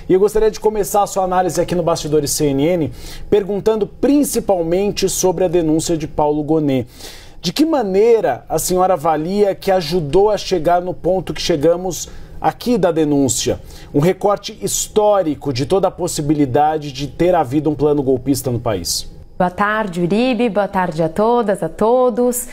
E eu gostaria de começar a sua análise aqui no Bastidores CNN perguntando principalmente sobre a denúncia de Paulo Gonet. De que maneira a senhora avalia que ajudou a chegar no ponto que chegamos aqui da denúncia? Um recorte histórico de toda a possibilidade de ter havido um plano golpista no país. Boa tarde, Uribe. Boa tarde a todas, a todos.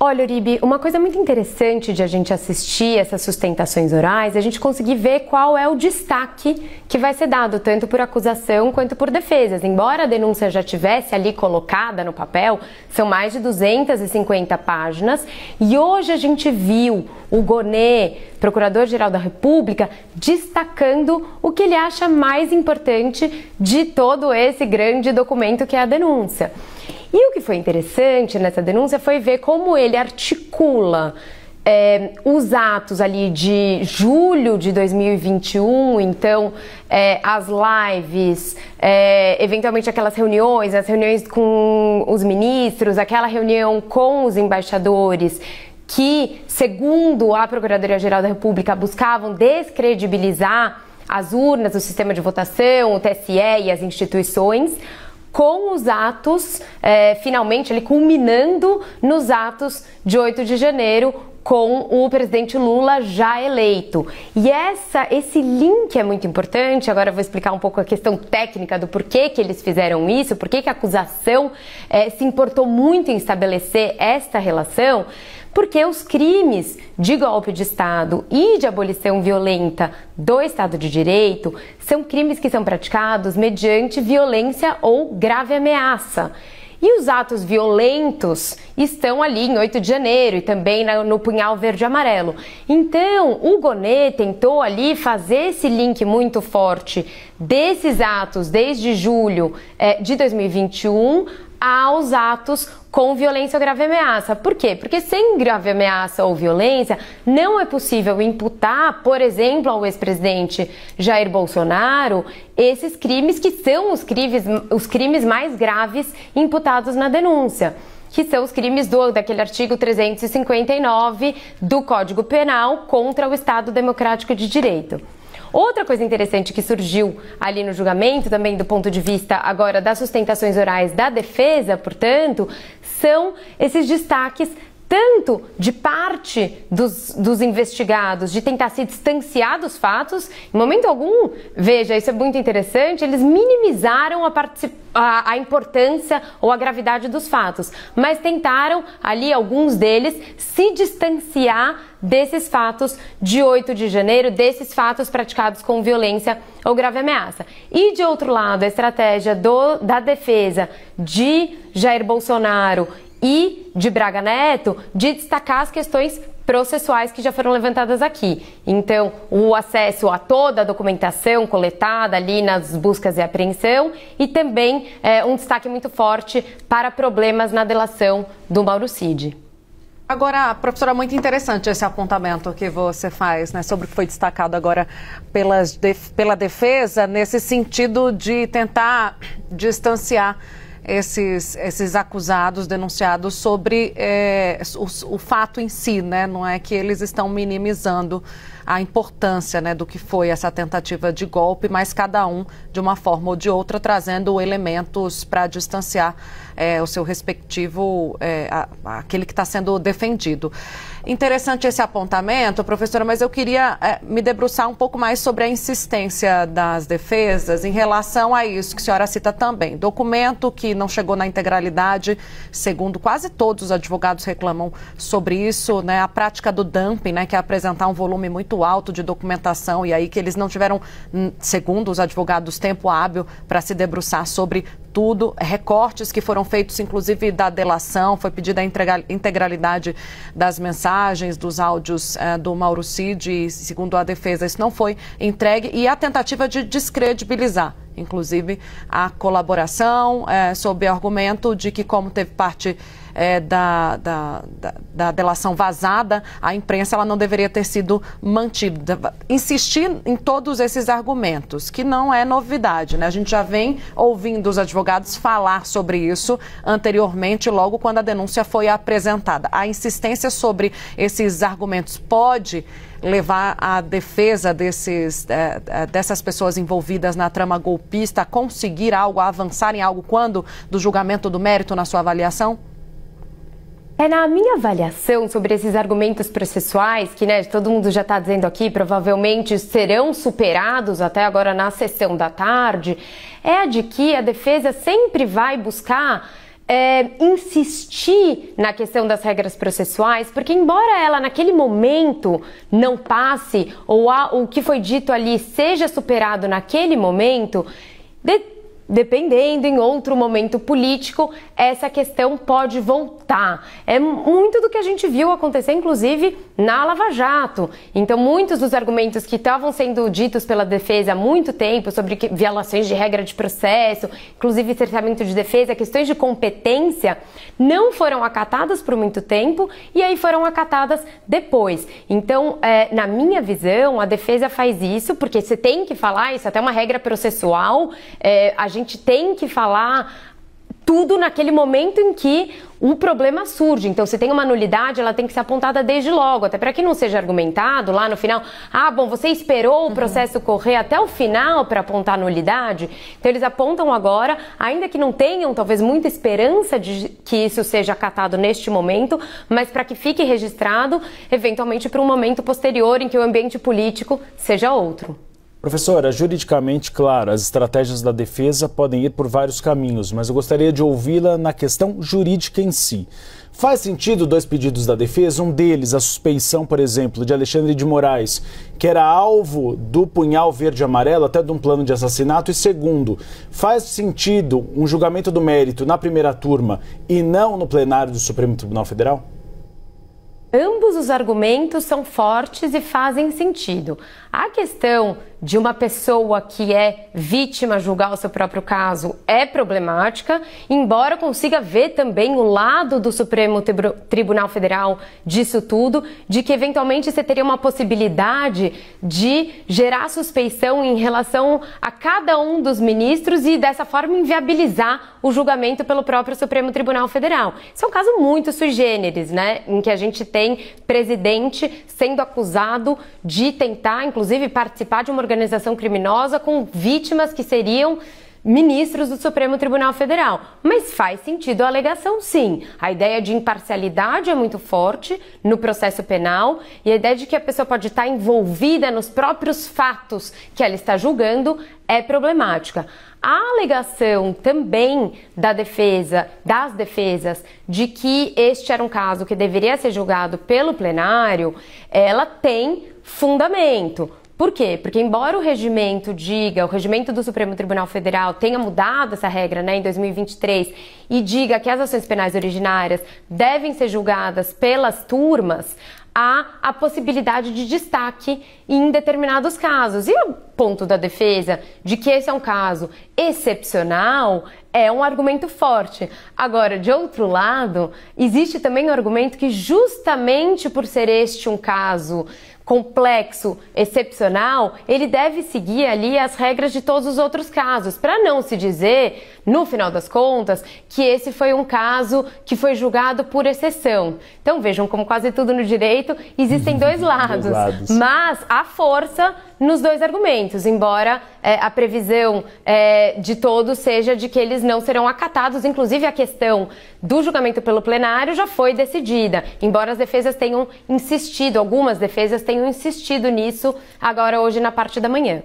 Olha, Uribe, uma coisa muito interessante de a gente assistir essas sustentações orais é a gente conseguir ver qual é o destaque que vai ser dado, tanto por acusação quanto por defesas. Embora a denúncia já tivesse ali colocada no papel, são mais de 250 páginas, e hoje a gente viu o Gonet, Procurador-Geral da República, destacando o que ele acha mais importante de todo esse grande documento que é a denúncia. E o que foi interessante nessa denúncia foi ver como ele articula os atos ali de julho de 2021, então as lives, eventualmente aquelas reuniões, as reuniões com os ministros, aquela reunião com os embaixadores, que, segundo a Procuradoria-Geral da República, buscavam descredibilizar as urnas, o sistema de votação, o TSE e as instituições, com os atos, finalmente, ele culminando nos atos de 8 de janeiro, com o presidente Lula já eleito. E esse link é muito importante. Agora eu vou explicar um pouco a questão técnica do porquê que eles fizeram isso, porquê que a acusação se importou muito em estabelecer esta relação. Porque os crimes de golpe de Estado e de abolição violenta do Estado de Direito são crimes que são praticados mediante violência ou grave ameaça. E os atos violentos estão ali em 8 de janeiro e também no punhal verde e amarelo. Então, o Gonet tentou ali fazer esse link muito forte desses atos desde julho de 2021 aos atos com violência ou grave ameaça. Por quê? Porque sem grave ameaça ou violência não é possível imputar, por exemplo, ao ex-presidente Jair Bolsonaro esses crimes que são os crimes mais graves imputados na denúncia, que são os crimes daquele artigo 359 do Código Penal contra o Estado Democrático de Direito. Outra coisa interessante que surgiu ali no julgamento, também do ponto de vista agora das sustentações orais da defesa, portanto, são esses destaques tanto de parte dos investigados, de tentar se distanciar dos fatos. Em momento algum, veja, isso é muito interessante, eles minimizaram a importância ou a gravidade dos fatos, mas tentaram ali, alguns deles, se distanciar desses fatos de 8 de janeiro, desses fatos praticados com violência ou grave ameaça. E, de outro lado, a estratégia da defesa de Jair Bolsonaro e de Braga Neto de destacar as questões processuais que já foram levantadas aqui. Então, o acesso a toda a documentação coletada ali nas buscas e apreensão e também um destaque muito forte para problemas na delação do Mauro Cid. Agora, professora, muito interessante esse apontamento que você faz, né, sobre o que foi destacado agora pela defesa, nesse sentido de tentar distanciar esses acusados, denunciados sobre o fato em si, né? Não é que eles estão minimizando a importância, né, do que foi essa tentativa de golpe, mas cada um, de uma forma ou de outra, trazendo elementos para distanciar o seu respectivo, aquele que está sendo defendido. Interessante esse apontamento, professora, mas eu queria me debruçar um pouco mais sobre a insistência das defesas em relação a isso que a senhora cita também. Documento que não chegou na integralidade, segundo quase todos os advogados reclamam sobre isso, né? A prática do dumping, né, que é apresentar um volume muito alto de documentação e aí que eles não tiveram, segundo os advogados, tempo hábil para se debruçar sobre tudo, recortes que foram feitos, inclusive da delação, foi pedida a integralidade das mensagens, dos áudios do Mauro Cid, e, segundo a defesa, isso não foi entregue, e a tentativa de descredibilizar, inclusive, a colaboração, sob o argumento de que, como teve parte da delação vazada à imprensa, ela não deveria ter sido mantida. Insistir em todos esses argumentos, que não é novidade, né? A gente já vem ouvindo os advogados falar sobre isso anteriormente, logo quando a denúncia foi apresentada. A insistência sobre esses argumentos pode levar a defesa dessas pessoas envolvidas na trama golpista a conseguir algo, a avançar em algo quando do julgamento do mérito, na sua avaliação? Na minha avaliação sobre esses argumentos processuais, que todo mundo já está dizendo aqui, provavelmente serão superados até agora na sessão da tarde, é a de que a defesa sempre vai buscar insistir na questão das regras processuais, porque embora ela naquele momento não passe, ou o que foi dito ali seja superado naquele momento, dependendo em outro momento político, essa questão pode voltar. É muito do que a gente viu acontecer, inclusive, na Lava Jato. Então, muitos dos argumentos que estavam sendo ditos pela defesa há muito tempo, sobre violações de regra de processo, inclusive cerceamento de defesa, questões de competência, não foram acatadas por muito tempo e aí foram acatadas depois. Então, na minha visão, a defesa faz isso porque você tem que falar, isso é até uma regra processual, a gente tem que falar tudo naquele momento em que o problema surge. Então, se tem uma nulidade, ela tem que ser apontada desde logo, até para que não seja argumentado lá no final, você esperou o processo correr até o final para apontar a nulidade. Então, eles apontam agora, ainda que não tenham talvez muita esperança de que isso seja acatado neste momento, mas para que fique registrado, eventualmente para um momento posterior em que o ambiente político seja outro. Professora, juridicamente, claro, as estratégias da defesa podem ir por vários caminhos, mas eu gostaria de ouvi-la na questão jurídica em si. Faz sentido dois pedidos da defesa? Um deles, a suspeição, por exemplo, de Alexandre de Moraes, que era alvo do punhal verde e amarelo, até de um plano de assassinato. E segundo, faz sentido um julgamento do mérito na primeira turma e não no plenário do Supremo Tribunal Federal? Ambos os argumentos são fortes e fazem sentido. A questão de uma pessoa que é vítima julgar o seu próprio caso é problemática, embora consiga ver também o lado do Supremo Tribunal Federal disso tudo, de que eventualmente você teria uma possibilidade de gerar suspeição em relação a cada um dos ministros e dessa forma inviabilizar o julgamento pelo próprio Supremo Tribunal Federal. Isso é um caso muito sui generis, em que a gente tem presidente sendo acusado de tentar, inclusive, participar de uma organização criminosa com vítimas que seriam ministros do Supremo Tribunal Federal. Mas faz sentido a alegação, sim. A ideia de imparcialidade é muito forte no processo penal e a ideia de que a pessoa pode estar envolvida nos próprios fatos que ela está julgando é problemática. A alegação também das defesas, de que este era um caso que deveria ser julgado pelo plenário, ela tem fundamento. Por quê? Porque embora o regimento do Supremo Tribunal Federal tenha mudado essa regra em 2023 e diga que as ações penais originárias devem ser julgadas pelas turmas, há a possibilidade de destaque em determinados casos. E o ponto da defesa de que esse é um caso excepcional é um argumento forte. Agora, de outro lado, existe também um argumento que justamente por ser este um caso complexo, excepcional, ele deve seguir ali as regras de todos os outros casos, para não se dizer, no final das contas, que esse foi um caso que foi julgado por exceção. Então vejam, como quase tudo no direito, existem dois lados, mas há força nos dois argumentos, embora a previsão de todos seja de que eles não serão acatados. Inclusive a questão do julgamento pelo plenário já foi decidida, embora as defesas tenham insistido, algumas defesas tenham insistido nisso agora hoje na parte da manhã.